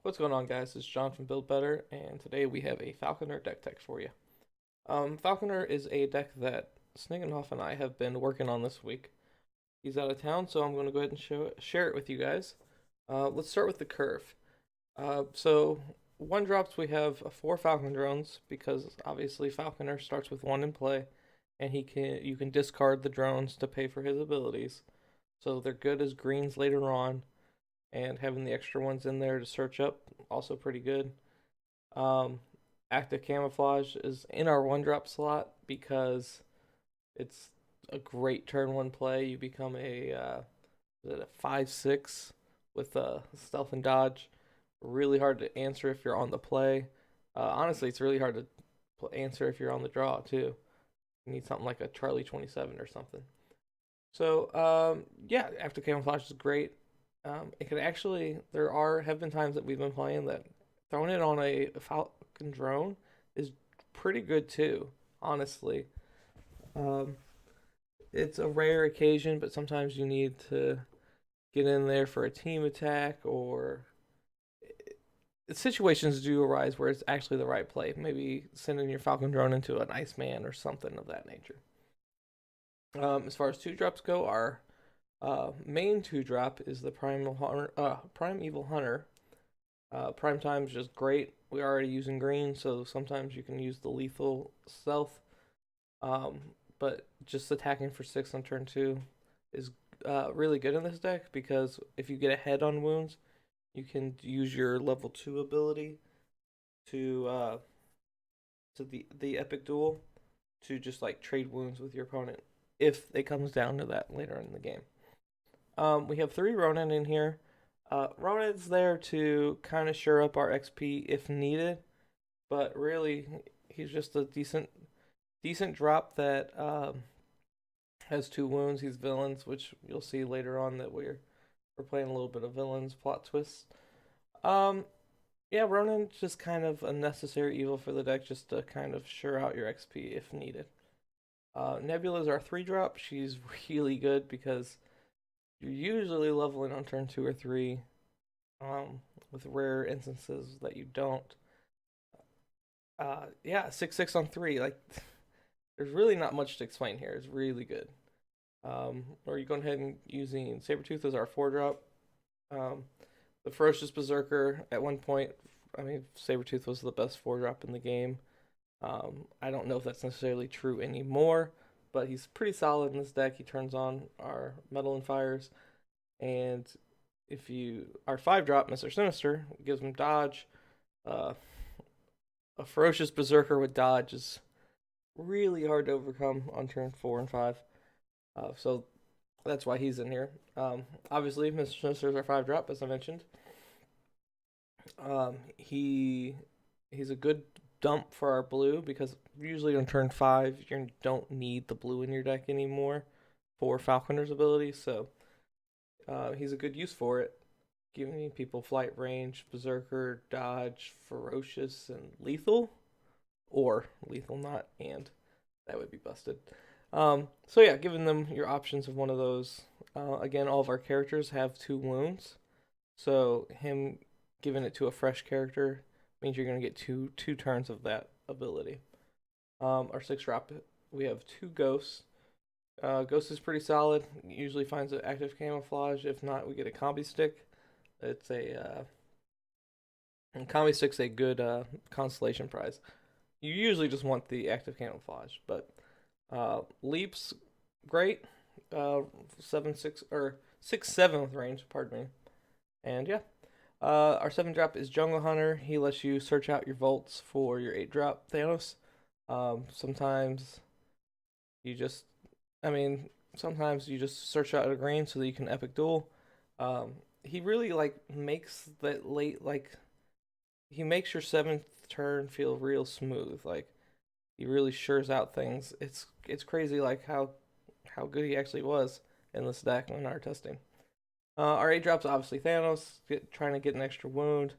What's going on, guys? It's John from Build Better, and today we have a Falconer deck tech for you. Falconer is a deck that Snigenhoff and I have been working on this week. He's out of town, so I'm going to go ahead and share it with you guys. Let's start with the curve. So one drops we have four Falcon drones because obviously Falconer starts with one in play, and you can discard the drones to pay for his abilities. So they're good as greens later on, and having the extra ones in there to search up also pretty good. Um, Active Camouflage is in our one drop slot because it's a great turn one play. You become a 5/6 with stealth and dodge. Really hard to answer if you're on the play. Honestly, it's really hard to answer if you're on the draw too. You need something like a Charlie 27 or something. So yeah, Active Camouflage is great. It could actually have been times that we've been playing that throwing it on a Falcon drone is pretty good too, honestly. Um, it's a rare occasion, but sometimes you need to get in there for a team attack or situations do arise where it's actually the right play. Maybe sending your Falcon drone into an Iceman or something of that nature. As far as two drops go, our main two drop is the Primeval Hunter. Prime time is just great. We're already using green, so sometimes you can use the lethal stealth. Um, but just attacking for 6 on turn 2 is really good in this deck because if you get ahead on wounds, you can use your level 2 ability to the epic duel to just like trade wounds with your opponent if it comes down to that later in the game. We have 3 Ronin in here. Ronin's there to kind of shore up our XP if needed, but really he's just a decent drop that has 2 wounds. He's villains, which you'll see later on that we're playing a little bit of villains plot twists. Um, yeah, Ronin's just kind of a necessary evil for the deck, just to kind of shore out your XP if needed. Nebula is our 3 drop. She's really good because you're usually leveling on turn 2 or 3, with rare instances that you don't. Yeah, 6/6 on 3. Like, there's really not much to explain here. It's really good. Or you go ahead and using Sabretooth as our 4 drop. The Ferocious Berserker at one point, I mean, Sabretooth was the best 4 drop in the game. I don't know if that's necessarily true anymore, but he's pretty solid in this deck. He turns on our Metal and Fires, and if you our 5 drop Mr. Sinister gives him dodge. Uh, a Ferocious Berserker with dodge is really hard to overcome on turn 4 and 5. So that's why he's in here. Obviously, Mr. Sinister is our 5 drop, as I mentioned. He's a good dump for our blue because usually on turn 5 you don't need the blue in your deck anymore for Falconer's ability, so he's a good use for it, giving people flight range, berserker, dodge, ferocious, and lethal, or lethal not, and that would be busted. So yeah, giving them your options of one of those. Again, all of our characters have 2 wounds, so him giving it to a fresh character means you're going to get two turns of that ability. Our 6 drop, we have 2 ghosts. Ghost is pretty solid. Usually finds an active camouflage. If not, we get a combi stick. It's a combi stick's a good constellation prize. You usually just want the active camouflage, but leaps great. 7/6 or 6/7 with range. Pardon me. And yeah, our 7 drop is Jungle Hunter. He lets you search out your vaults for your 8 drop Thanos. Sometimes you just, I mean, sometimes you just search out a green so that you can epic duel. He really like makes that late he makes your 7th turn feel real smooth. Like he really shores out things. It's crazy like how good he actually was in this deck when our testing. Our 8 drops obviously Thanos, trying to get an extra wound.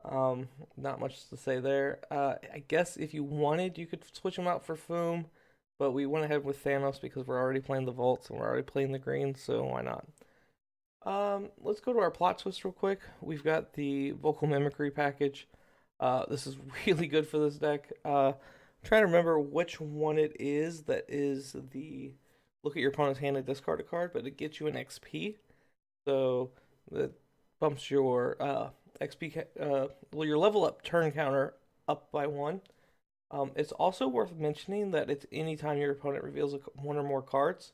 Not much to say there. I guess if you wanted, you could switch him out for Foom, but we went ahead with Thanos because we're already playing the Vaults and we're already playing the Greens, so why not? Let's go to our plot twist real quick. We've got the vocal mimicry package. This is really good for this deck. I'm trying to remember which one it is that is the look at your opponent's hand and discard a card, but it gets you an XP. So that bumps your XP, well, your level up turn counter up by one. It's also worth mentioning that it's anytime your opponent reveals one or more cards.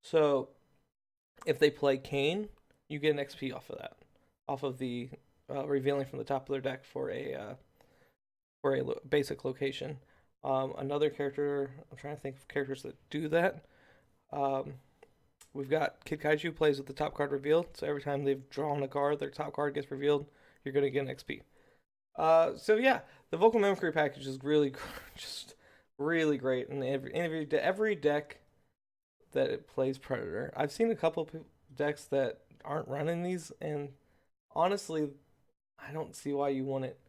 So if they play Kane, you get an XP off of that, off of the revealing from the top of their deck for a basic location. Another character, I'm trying to think of characters that do that. Um, we've got Kid Kaiju plays with the top card revealed, so every time they've drawn a card, their top card gets revealed. You're gonna get an XP. So yeah, the vocal mimicry package is really just really great, and every deck that it plays Predator. I've seen a couple of decks that aren't running these, and honestly, I don't see why you want it.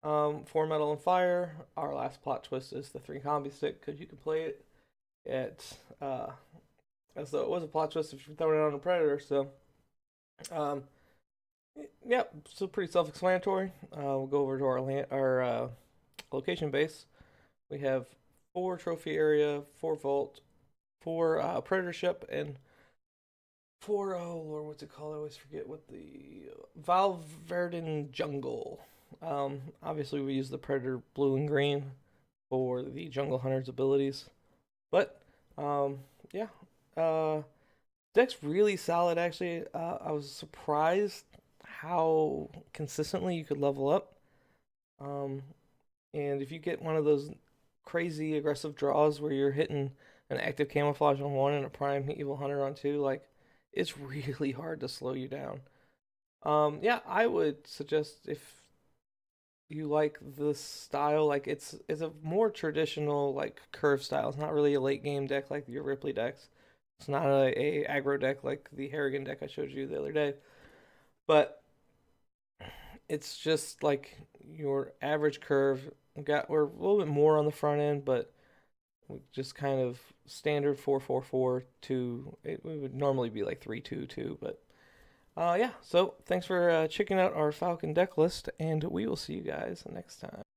For Metal and Fire, our last plot twist is the 3 combi stick because you can play it at as though it was a plot twist if you're throwing it on a Predator. So, um, yeah, so pretty self-explanatory. We'll go over to our location base. We have 4 trophy area, 4 vault, 4 predator ship, and 4 oh lord, what's it called? I always forget what the Valverden jungle. Obviously we use the predator blue and green for the jungle hunter's abilities, but yeah, deck's really solid actually. I was surprised how consistently you could level up. Um, and if you get one of those crazy aggressive draws where you're hitting an active camouflage on one and a prime evil hunter on two, like it's really hard to slow you down. Yeah, I would suggest if you like this style, like it's a more traditional like curve style. It's not really a late game deck like your Ripley decks. It's not a aggro deck like the Harrigan deck I showed you the other day. But it's just like your average curve. We're a little bit more on the front end, but just kind of standard 4-4-4 to it would normally be like 3-2-2, but yeah. So thanks for checking out our Falcon deck list, and we will see you guys next time.